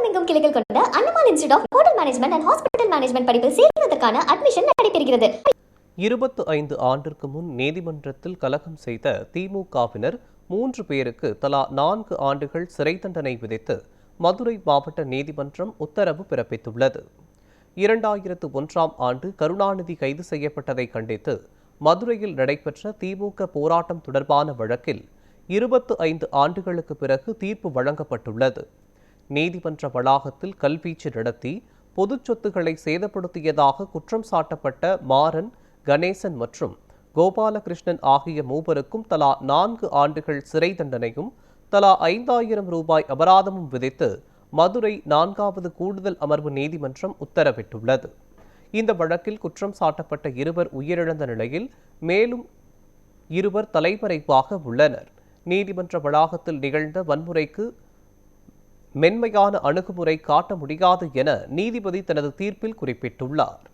தமிழகமெங்கும் கிளைகள் கொண்ட Annamal institute of hotel management and hospital management படிப்பில் சேர்வதற்கான அட்மிஷன் நடைபெறுகிறது. 25 ஆண்டிற்கு முன் நீதிமன்றத்தில் கலகம் செய்த திமுகவினர் 3 பேருக்கு தலா 4 ஆண்டுகள் சிறை தண்டனை விதித்து மதுரை மாவட்ட நீதிமன்றம் உத்தரவு பிறப்பித்துள்ளது. 2001ஆம் ஆண்டு கருணாநிதி கைது செய்யப்பட்டதை கண்டித்து மதுரையில் நடைபெற்ற திமுக போராட்டம் தொடர்பான வழக்கில் 25 ஆண்டுகளுக்கு பிறகு தீர்ப்பு வழங்கப்பட்டுள்ளது. நீதிமன்ற வளாகத்தில் கல்வீச்சு நடத்தி பொது சொத்துக்களை சேதப்படுத்தியதாக குற்றம் சாட்டப்பட்ட மாறன், கணேசன் மற்றும் கோபாலகிருஷ்ணன் ஆகிய மூவருக்கும் தலா 4 ஆண்டுகள் சிறை தண்டனையும் தலா 5000 ரூபாய் அபராதமும் விதித்து மதுரை 4வது கூடுதல் அமர்வு நீதிமன்றம் உத்தரவிட்டுள்ளது. இந்த வழக்கில் குற்றம் சாட்டப்பட்ட 2 உயிரிழந்த நிலையில் மேலும் 2 தலைமறைவாக உள்ளனர். நீதிமன்ற வளாகத்தில் நிகழ்ந்த வன்முறைக்கு மென்மையான அணுகுமுறை காட்ட முடியாது என நீதிபதி தனது தீர்ப்பில் குறிப்பிட்டுள்ளார்.